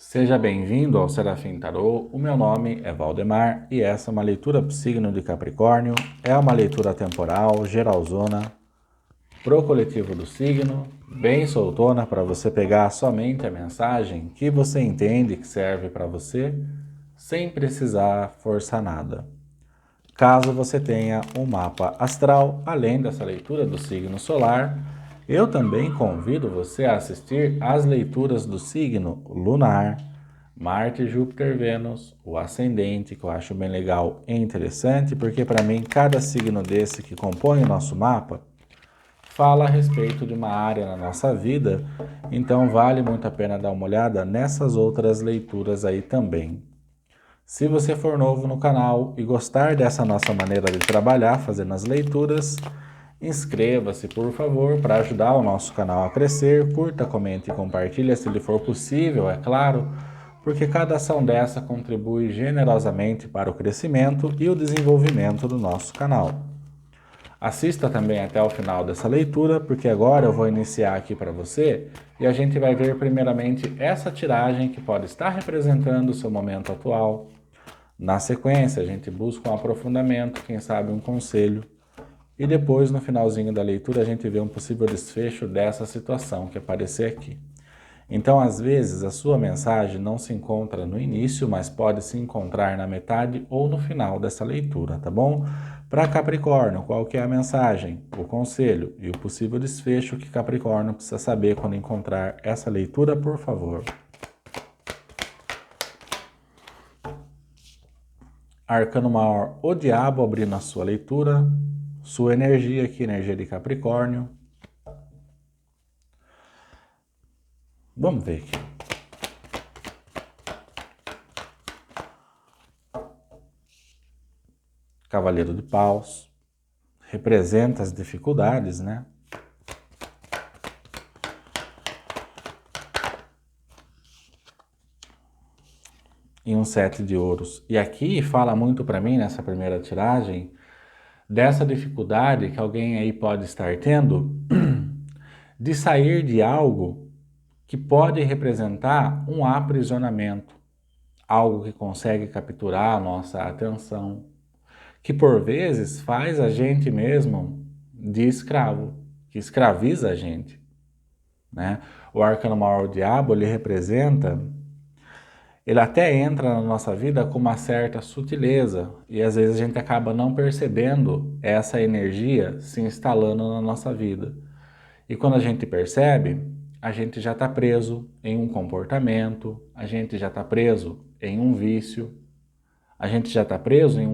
Seja bem-vindo ao Serafim Tarô. O meu nome é Valdemar e essa é uma leitura pro signo de Capricórnio. É uma leitura temporal, geralzona, pro coletivo do signo, bem soltona para você pegar somente a mensagem que você entende que serve para você, sem precisar forçar nada. Caso você tenha um mapa astral, além dessa leitura do signo solar, eu também convido você a assistir às leituras do signo lunar, Marte, Júpiter, Vênus, o ascendente, que eu acho bem legal e interessante, porque para mim cada signo desse que compõe o nosso mapa fala a respeito de uma área na nossa vida, então vale muito a pena dar uma olhada nessas outras leituras aí também. Se você for novo no canal e gostar dessa nossa maneira de trabalhar fazendo as leituras, inscreva-se por favor para ajudar o nosso canal a crescer, curta, comente e compartilhe se lhe for possível, é claro, porque cada ação dessa contribui generosamente para o crescimento e o desenvolvimento do nosso canal. Assista também até o final dessa leitura, porque agora eu vou iniciar aqui para você e a gente vai ver primeiramente essa tiragem que pode estar representando o seu momento atual. Na sequência, a gente busca um aprofundamento, quem sabe um conselho, e depois, no finalzinho da leitura, a gente vê um possível desfecho dessa situação que aparecer aqui. Então, às vezes, a sua mensagem não se encontra no início, mas pode se encontrar na metade ou no final dessa leitura, tá bom? Para Capricórnio, qual que é a mensagem, o conselho e o possível desfecho que Capricórnio precisa saber quando encontrar essa leitura, por favor? Arcano maior, o diabo abrindo a sua leitura, sua energia aqui, energia de Capricórnio. Vamos ver aqui. Cavaleiro de Paus, representa as dificuldades, né? E um 7 de ouros. E aqui fala muito para mim, nessa primeira tiragem, dessa dificuldade que alguém aí pode estar tendo de sair de algo que pode representar um aprisionamento, algo que consegue capturar a nossa atenção, que por vezes faz a gente mesmo de escravo, que escraviza a gente, né? O arcano maior, o diabo, ele representa, ele até entra na nossa vida com uma certa sutileza e às vezes a gente acaba não percebendo essa energia se instalando na nossa vida. E quando a gente percebe, a gente já está preso em um comportamento, a gente já está preso em um vício, a gente já está preso em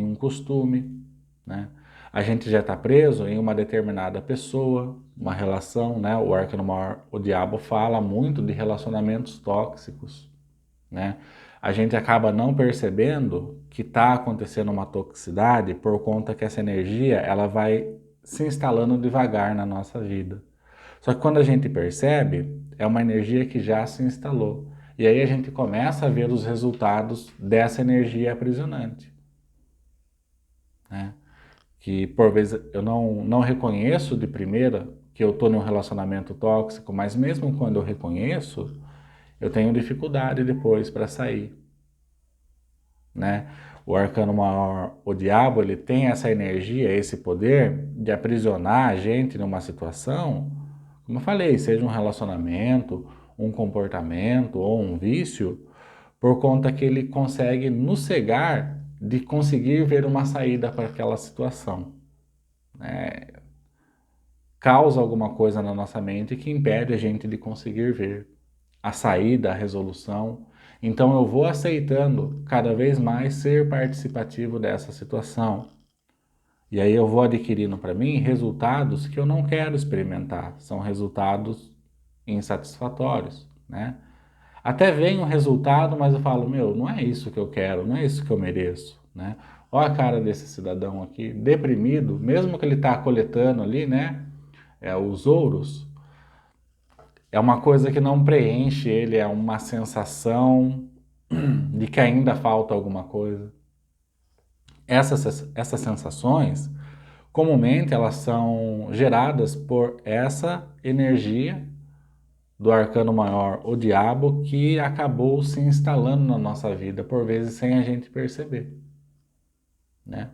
um costume, né? A gente já está preso em uma determinada pessoa, uma relação, né? O arcano maior, o diabo fala muito de relacionamentos tóxicos, né? A gente acaba não percebendo que está acontecendo uma toxicidade por conta que essa energia ela vai se instalando devagar na nossa vida. Só que quando a gente percebe, é uma energia que já se instalou. E aí a gente começa a ver os resultados dessa energia aprisionante, né? Que por vezes eu não reconheço de primeira que eu estou em um relacionamento tóxico, mas mesmo quando eu reconheço, eu tenho dificuldade depois para sair, né? O arcano maior, o diabo, ele tem essa energia, esse poder de aprisionar a gente numa situação, como eu falei, seja um relacionamento, um comportamento ou um vício, por conta que ele consegue nos cegar de conseguir ver uma saída para aquela situação, né? Causa alguma coisa na nossa mente que impede a gente de conseguir ver a saída, a resolução. Então eu vou aceitando cada vez mais ser participativo dessa situação. E aí eu vou adquirindo para mim resultados que eu não quero experimentar. São resultados insatisfatórios, né? Até vem um resultado, mas eu falo, meu, não é isso que eu quero, não é isso que eu mereço, né? Olha a cara desse cidadão aqui, deprimido, mesmo que ele está coletando ali, né? Os ouros, é uma coisa que não preenche ele, é uma sensação de que ainda falta alguma coisa. Essas sensações, comumente, elas são geradas por essa energia do arcano maior, o diabo, que acabou se instalando na nossa vida, por vezes sem a gente perceber, né?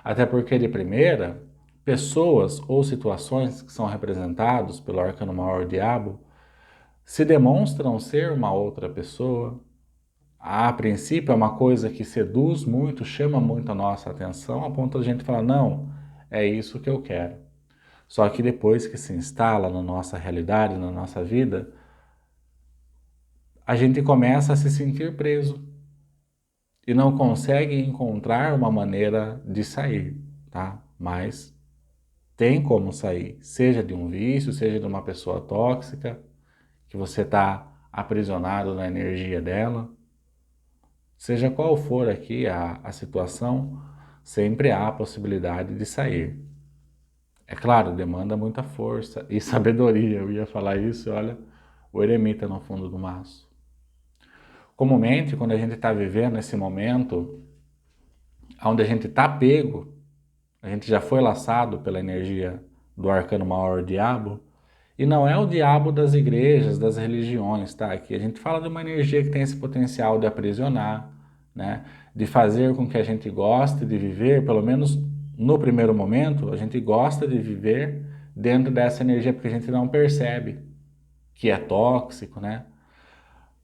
Até porque, de primeira, pessoas ou situações que são representados pelo arcano maior, o diabo, se demonstram ser uma outra pessoa. A princípio é uma coisa que seduz muito, chama muito a nossa atenção, a ponto de a gente falar, não, é isso que eu quero. Só que depois que se instala na nossa realidade, na nossa vida, a gente começa a se sentir preso e não consegue encontrar uma maneira de sair, tá? Mas tem como sair, seja de um vício, seja de uma pessoa tóxica, que você está aprisionado na energia dela. Seja qual for aqui a situação, sempre há a possibilidade de sair. É claro, demanda muita força e sabedoria. Eu ia falar isso, olha, o eremita no fundo do maço. Comumente, quando a gente está vivendo esse momento, onde a gente está pego, a gente já foi laçado pela energia do arcano maior, o diabo, e não é o diabo das igrejas, das religiões, tá? Aqui a gente fala de uma energia que tem esse potencial de aprisionar, né? De fazer com que a gente goste de viver, pelo menos no primeiro momento, a gente gosta de viver dentro dessa energia, porque a gente não percebe que é tóxico, né?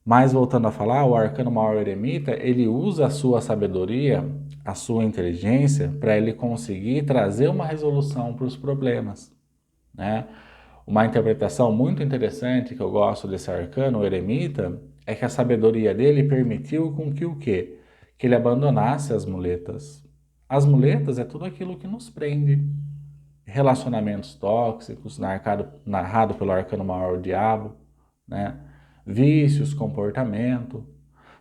Mas voltando a falar, o arcano maior eremita, ele usa a sua sabedoria, a sua inteligência, para ele conseguir trazer uma resolução para os problemas, né? Uma interpretação muito interessante que eu gosto desse arcano, o eremita, é que a sabedoria dele permitiu com que o quê? Que ele abandonasse as muletas. As muletas é tudo aquilo que nos prende. Relacionamentos tóxicos, narrado pelo arcano maior, o diabo, né? Vícios, comportamento,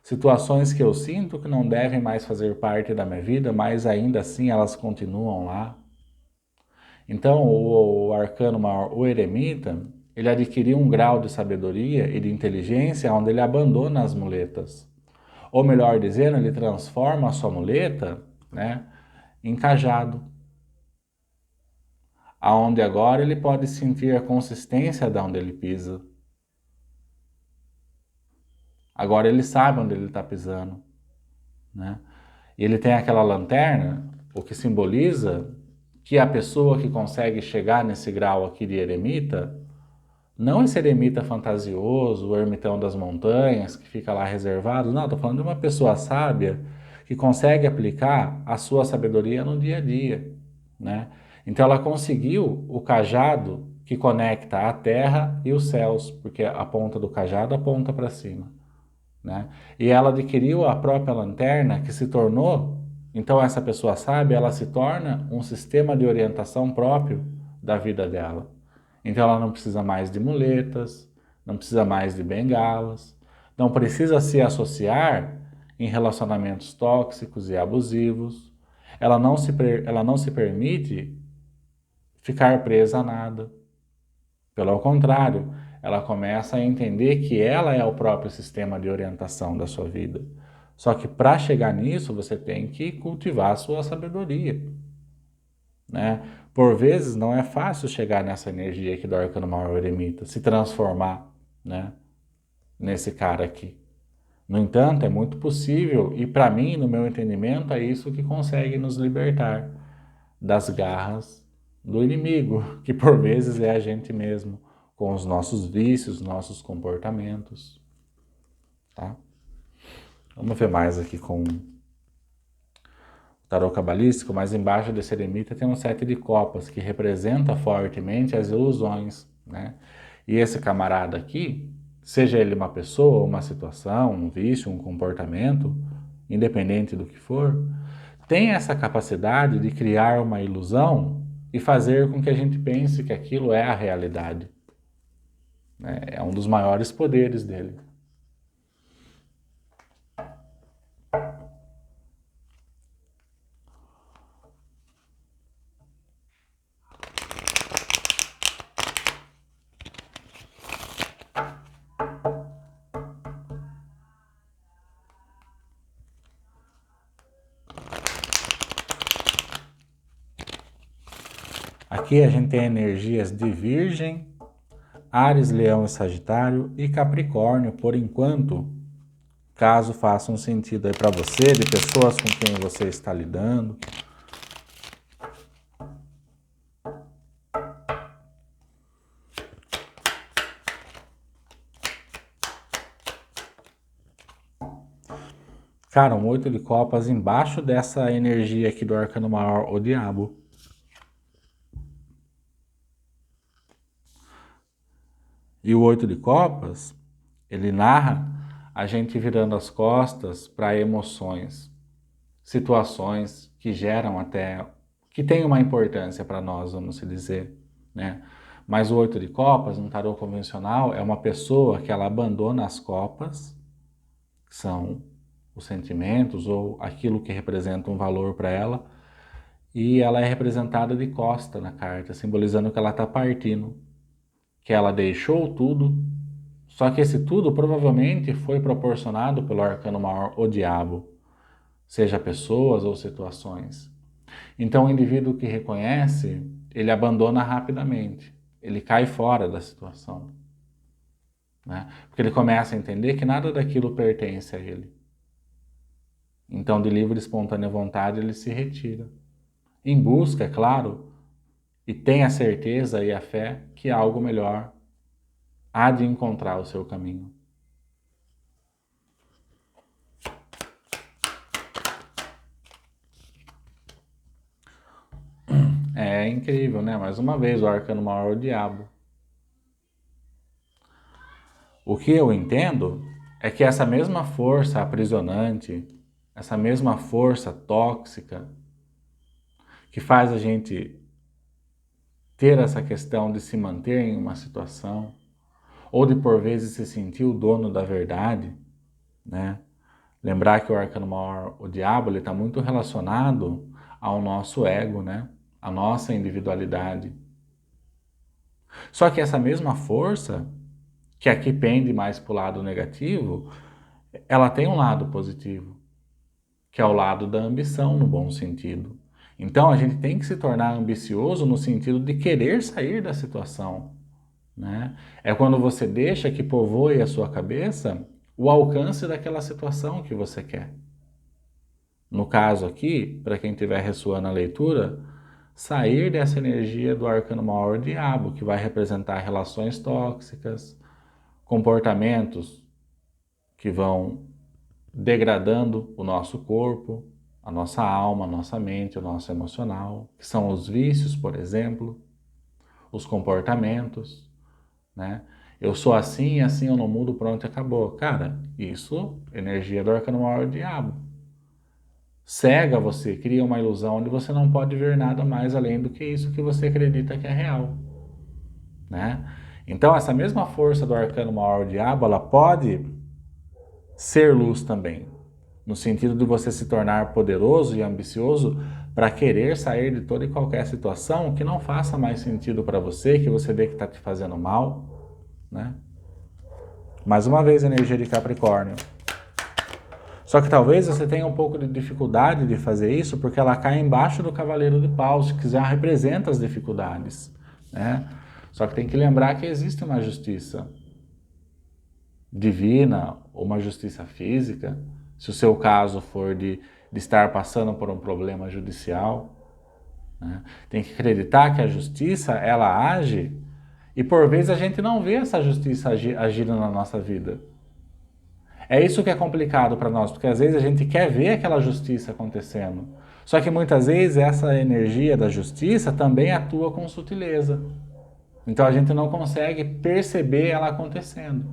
situações que eu sinto que não devem mais fazer parte da minha vida, mas ainda assim elas continuam lá. Então, o arcano maior, o eremita, ele adquiriu um grau de sabedoria e de inteligência onde ele abandona as muletas. Ou melhor dizendo, ele transforma a sua muleta, né, em cajado, aonde agora ele pode sentir a consistência de onde ele pisa. Agora ele sabe onde ele está pisando, né? E ele tem aquela lanterna, o que simboliza que a pessoa que consegue chegar nesse grau aqui de eremita, não esse eremita fantasioso, o ermitão das montanhas, que fica lá reservado. Não, estou falando de uma pessoa sábia que consegue aplicar a sua sabedoria no dia a dia, né? Então ela conseguiu o cajado que conecta a terra e os céus, porque a ponta do cajado aponta para cima, né? E ela adquiriu a própria lanterna que se tornou, então essa pessoa sábia, ela se torna um sistema de orientação próprio da vida dela. Então ela não precisa mais de muletas, não precisa mais de bengalas, não precisa se associar em relacionamentos tóxicos e abusivos. Ela não se permite ficar presa a nada. Pelo contrário, ela começa a entender que ela é o próprio sistema de orientação da sua vida. Só que para chegar nisso, você tem que cultivar a sua sabedoria, né? Por vezes não é fácil chegar nessa energia aqui do arcano maior eremita, se transformar, né, nesse cara aqui. No entanto, é muito possível e para mim, no meu entendimento, é isso que consegue nos libertar das garras do inimigo, que por vezes é a gente mesmo, com os nossos vícios, nossos comportamentos, tá? Vamos ver mais aqui com tarô cabalístico, mas embaixo desse eremita tem um sete de copas, que representa fortemente as ilusões, né? E esse camarada aqui, seja ele uma pessoa, uma situação, um vício, um comportamento, independente do que for, tem essa capacidade de criar uma ilusão e fazer com que a gente pense que aquilo é a realidade, né? É um dos maiores poderes dele. Aqui a gente tem energias de Virgem, Áries, Leão e Sagitário e Capricórnio, por enquanto, caso faça um sentido aí para você, de pessoas com quem você está lidando. Cara, um 8 de copas embaixo dessa energia aqui do arcano maior, o diabo. E o 8 de copas, ele narra a gente virando as costas para emoções, situações que geram até, que tem uma importância para nós, vamos dizer, né? Mas o 8 de copas, no tarô convencional, é uma pessoa que ela abandona as copas, que são os sentimentos ou aquilo que representa um valor para ela, e ela é representada de costa na carta, simbolizando que ela está partindo, que ela deixou tudo, só que esse tudo provavelmente foi proporcionado pelo arcano maior, o diabo, seja pessoas ou situações. Então o indivíduo que reconhece, ele abandona rapidamente, ele cai fora da situação, né? Porque ele começa a entender que nada daquilo pertence a ele. Então, de livre e espontânea vontade, ele se retira. Em busca, é claro, e tem a certeza e a fé que algo melhor há de encontrar o seu caminho. É incrível, né? Mais uma vez, o arcano maior é o diabo. O que eu entendo é que essa mesma força aprisionante, essa mesma força tóxica, que faz a gente ter essa questão de se manter em uma situação, ou de por vezes se sentir o dono da verdade, né? Lembrar que o arcano maior, o diabo, ele está muito relacionado ao nosso ego, né? A nossa individualidade. Só que essa mesma força, que aqui pende mais para o lado negativo, ela tem um lado positivo, que é o lado da ambição, no bom sentido. Então a gente tem que se tornar ambicioso no sentido de querer sair da situação, né? É quando você deixa que povoe a sua cabeça o alcance daquela situação que você quer. No caso aqui, para quem estiver ressoando a leitura, sair dessa energia do arcano maior diabo, que vai representar relações tóxicas, comportamentos que vão degradando o nosso corpo, a nossa alma, a nossa mente, o nosso emocional, que são os vícios, por exemplo, os comportamentos, né? Eu sou assim, assim eu não mudo, pronto, acabou. Cara, isso, energia do arcano maior diabo. Cega você, cria uma ilusão onde você não pode ver nada mais além do que isso que você acredita que é real, né? Então essa mesma força do arcano maior diabo, ela pode ser luz também, no sentido de você se tornar poderoso e ambicioso para querer sair de toda e qualquer situação que não faça mais sentido para você, que você vê que está te fazendo mal, né? Mais uma vez, energia de Capricórnio. Só que talvez você tenha um pouco de dificuldade de fazer isso porque ela cai embaixo do Cavaleiro de Paus, que já representa as dificuldades, né? Só que tem que lembrar que existe uma justiça divina ou uma justiça física, se o seu caso for de estar passando por um problema judicial, né? Tem que acreditar que a justiça, ela age e por vezes a gente não vê essa justiça agindo na nossa vida. É isso que é complicado para nós, porque às vezes a gente quer ver aquela justiça acontecendo. Só que muitas vezes essa energia da justiça também atua com sutileza. Então a gente não consegue perceber ela acontecendo,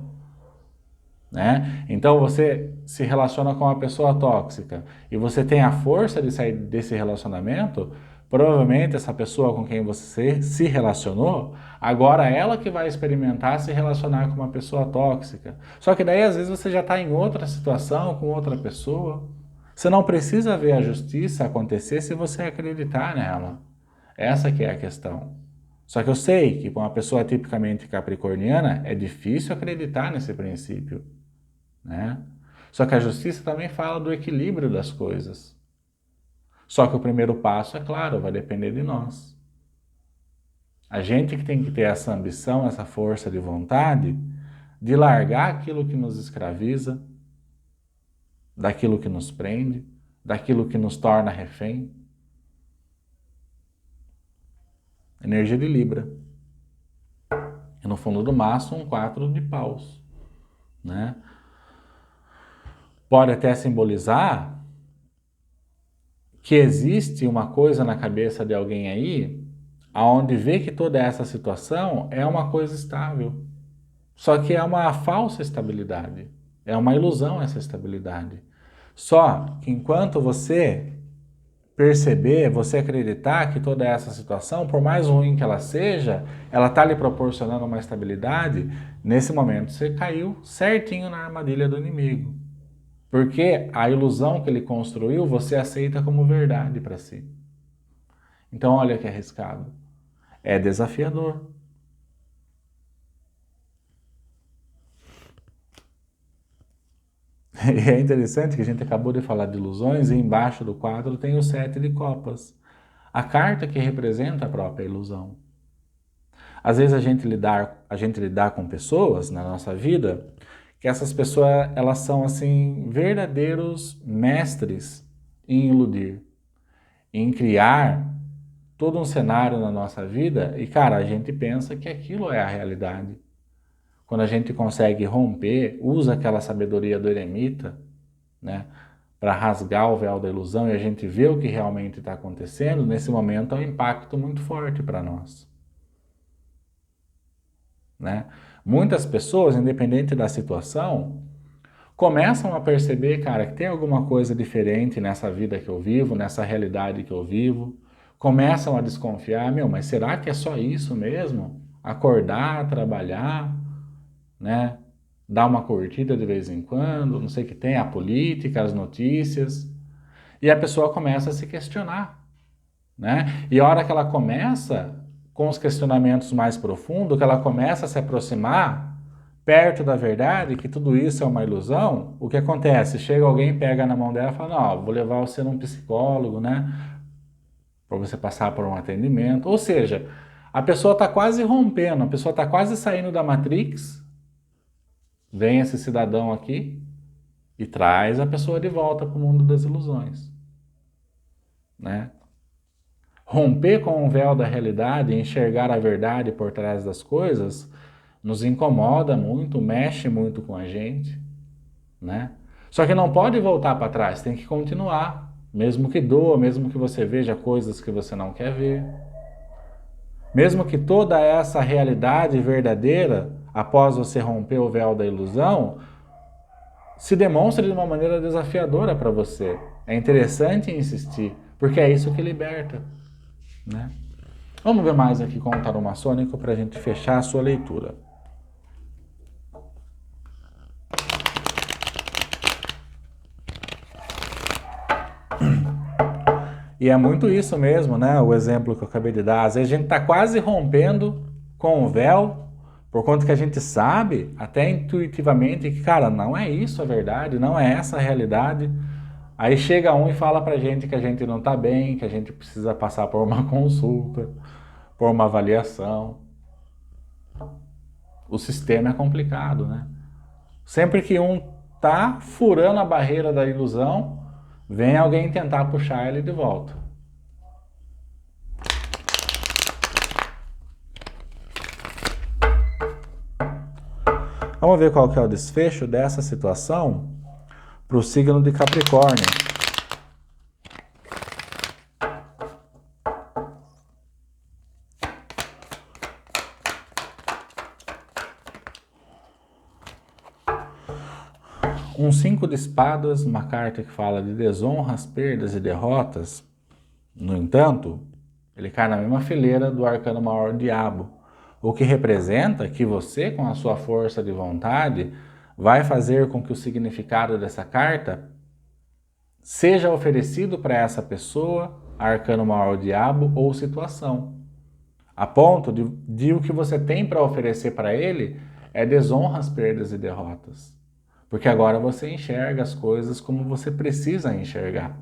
né? Então você se relaciona com uma pessoa tóxica e você tem a força de sair desse relacionamento, provavelmente essa pessoa com quem você se relacionou, agora ela que vai experimentar se relacionar com uma pessoa tóxica. Só que daí às vezes você já está em outra situação com outra pessoa. Você não precisa ver a justiça acontecer se você acreditar nela. Essa que é a questão. Só que eu sei que para uma pessoa tipicamente capricorniana é difícil acreditar nesse princípio, né? Só que a justiça também fala do equilíbrio das coisas. Só que o primeiro passo, é claro, vai depender de nós. A gente que tem que ter essa ambição, essa força de vontade, de largar aquilo que nos escraviza, daquilo que nos prende, daquilo que nos torna refém. Energia de Libra. E no fundo do maço, um 4 de paus, né? Pode até simbolizar que existe uma coisa na cabeça de alguém aí, aonde vê que toda essa situação é uma coisa estável. Só que é uma falsa estabilidade. É uma ilusão essa estabilidade. Só que enquanto você perceber, você acreditar que toda essa situação, por mais ruim que ela seja, ela está lhe proporcionando uma estabilidade, nesse momento você caiu certinho na armadilha do inimigo. Porque a ilusão que ele construiu, você aceita como verdade para si. Então olha que arriscado. É desafiador. E é interessante que a gente acabou de falar de ilusões e embaixo do quadro tem o 7 de copas. A carta que representa a própria ilusão. Às vezes a gente lidar com pessoas na nossa vida, que essas pessoas elas são assim verdadeiros mestres em iludir, em criar todo um cenário na nossa vida e, cara, a gente pensa que aquilo é a realidade. Quando a gente consegue romper, usa aquela sabedoria do eremita, né, para rasgar o véu da ilusão e a gente vê o que realmente está acontecendo, nesse momento é um impacto muito forte para nós. Né? Muitas pessoas, independente da situação, começam a perceber, cara, que tem alguma coisa diferente nessa vida que eu vivo, nessa realidade que eu vivo. Começam a desconfiar, mas será que é só isso mesmo? Acordar, trabalhar, né? Dar uma curtida de vez em quando, não sei o que tem, a política, as notícias. E a pessoa começa a se questionar, né? E a hora que ela começa com os questionamentos mais profundos, que ela começa a se aproximar perto da verdade, que tudo isso é uma ilusão, o que acontece? Chega alguém, pega na mão dela e fala, não, vou levar você num psicólogo, né? Para você passar por um atendimento. Ou seja, a pessoa está quase rompendo, a pessoa está quase saindo da Matrix, vem esse cidadão aqui e traz a pessoa de volta para o mundo das ilusões, né? Romper com o véu da realidade e enxergar a verdade por trás das coisas nos incomoda muito, mexe muito com a gente, né? Só que não pode voltar para trás, tem que continuar, mesmo que doa, mesmo que você veja coisas que você não quer ver. Mesmo que toda essa realidade verdadeira, após você romper o véu da ilusão, se demonstre de uma maneira desafiadora para você. É interessante insistir, porque é isso que liberta, né? Vamos ver mais aqui com o tarô maçônico para a gente fechar a sua leitura. E é muito isso mesmo, né? O exemplo que eu acabei de dar. Às vezes a gente está quase rompendo com o véu, por conta que a gente sabe, até intuitivamente, que, cara, não é isso a verdade, não é essa a realidade. Aí chega um e fala pra gente que a gente não tá bem, que a gente precisa passar por uma consulta, por uma avaliação. O sistema é complicado, né? Sempre que um tá furando a barreira da ilusão, vem alguém tentar puxar ele de volta. Vamos ver qual que é o desfecho dessa situação para o signo de Capricórnio. Um 5 de espadas, uma carta que fala de desonras, perdas e derrotas. No entanto, ele cai na mesma fileira do arcano maior diabo, o que representa que você, com a sua força de vontade, vai fazer com que o significado dessa carta seja oferecido para essa pessoa, arcano maior diabo ou situação, a ponto de o que você tem para oferecer para ele é desonras, perdas e derrotas. Porque agora você enxerga as coisas como você precisa enxergar,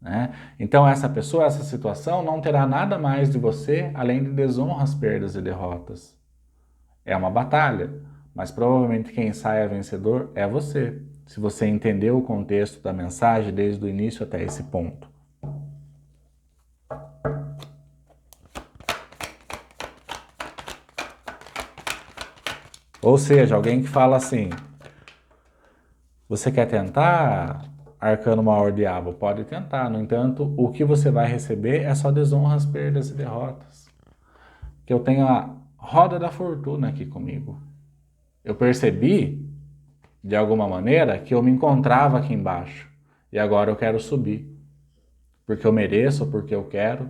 né? Então essa pessoa, essa situação não terá nada mais de você além de desonras, perdas e derrotas. É uma batalha, mas provavelmente quem saia vencedor é você, se você entendeu o contexto da mensagem desde o início até esse ponto. Ou seja, alguém que fala assim, você quer tentar, arcano maior diabo? Pode tentar, no entanto, o que você vai receber é só desonras, perdas e derrotas. Que eu tenho a roda da fortuna aqui comigo. Eu percebi, de alguma maneira, que eu me encontrava aqui embaixo. E agora eu quero subir. Porque eu mereço, porque eu quero,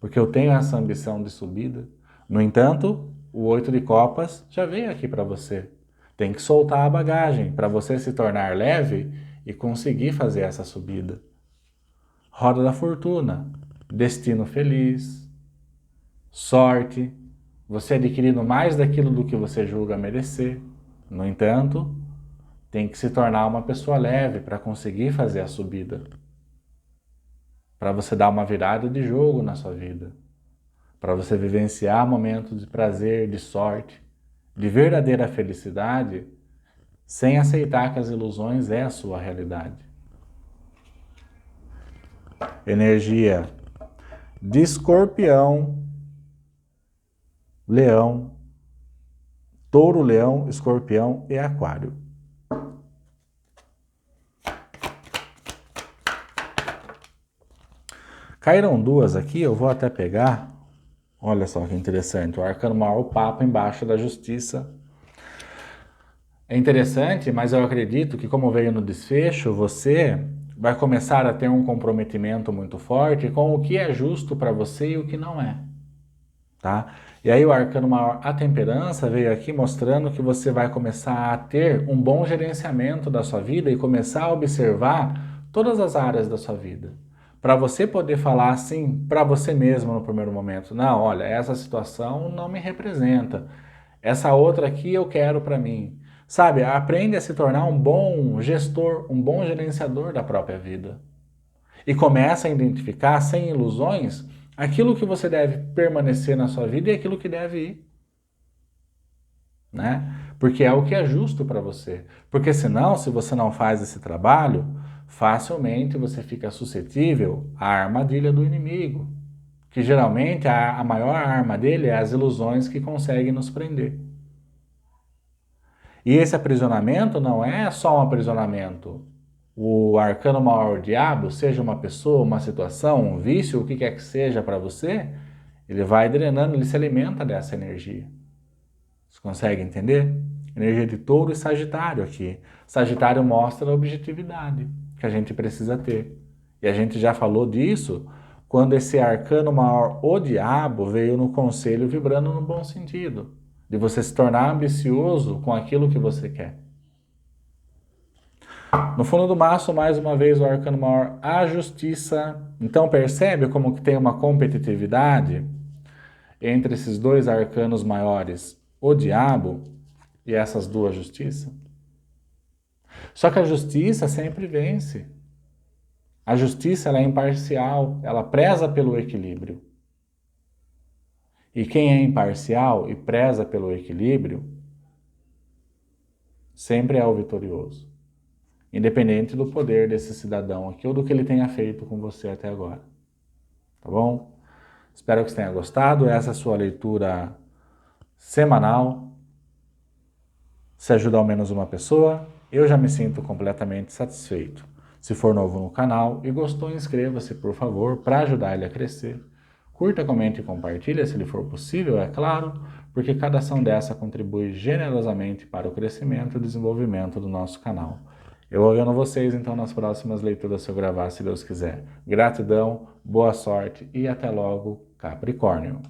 porque eu tenho essa ambição de subida. No entanto, o 8 de copas já veio aqui para você. Tem que soltar a bagagem para você se tornar leve e conseguir fazer essa subida. Roda da fortuna, destino feliz, sorte, você adquirindo mais daquilo do que você julga merecer. No entanto, tem que se tornar uma pessoa leve para conseguir fazer a subida. Para você dar uma virada de jogo na sua vida. Para você vivenciar momentos de prazer, de sorte, de verdadeira felicidade, sem aceitar que as ilusões é a sua realidade. Energia de Escorpião, Leão, Touro, Leão, Escorpião e Aquário. Caíram duas aqui, eu vou até pegar. Olha só que interessante, o arcano maior, o Papa embaixo da Justiça. É interessante, mas eu acredito que como veio no desfecho, você vai começar a ter um comprometimento muito forte com o que é justo para você e o que não é. Tá? E aí o arcano maior, a temperança, veio aqui mostrando que você vai começar a ter um bom gerenciamento da sua vida e começar a observar todas as áreas da sua vida. Para você poder falar assim para você mesmo no primeiro momento, não, olha, essa situação não me representa, essa outra aqui eu quero para mim. Sabe, aprende a se tornar um bom gestor, um bom gerenciador da própria vida. E começa a identificar, sem ilusões, aquilo que você deve permanecer na sua vida e aquilo que deve ir. Né? Porque é o que é justo para você. Porque senão, se você não faz esse trabalho, facilmente você fica suscetível à armadilha do inimigo. Que geralmente a maior arma dele é as ilusões que conseguem nos prender. E esse aprisionamento não é só um aprisionamento. O arcano maior, o diabo, seja uma pessoa, uma situação, um vício, o que quer que seja para você, ele vai drenando, ele se alimenta dessa energia. Você consegue entender? Energia de Touro e Sagitário aqui. Sagitário mostra a objetividade que a gente precisa ter. E a gente já falou disso quando esse arcano maior, o diabo, veio no conselho vibrando no bom sentido. De você se tornar ambicioso com aquilo que você quer. No fundo do maço, mais uma vez, o arcano maior, a justiça. Então percebe como que tem uma competitividade entre esses dois arcanos maiores, o diabo e essas duas justiças? Só que a justiça sempre vence. A justiça ela é imparcial, ela preza pelo equilíbrio. E quem é imparcial e preza pelo equilíbrio, sempre é o vitorioso. Independente do poder desse cidadão aqui ou do que ele tenha feito com você até agora. Tá bom? Espero que você tenha gostado. Essa é a sua leitura semanal. Se ajuda ao menos uma pessoa, eu já me sinto completamente satisfeito. Se for novo no canal e gostou, inscreva-se, por favor, para ajudar ele a crescer. Curta, comente e compartilhe, se lhe for possível, é claro, porque cada ação dessa contribui generosamente para o crescimento e desenvolvimento do nosso canal. Eu vou vendo vocês, então, nas próximas leituras, se eu gravar, se Deus quiser. Gratidão, boa sorte e até logo, Capricórnio.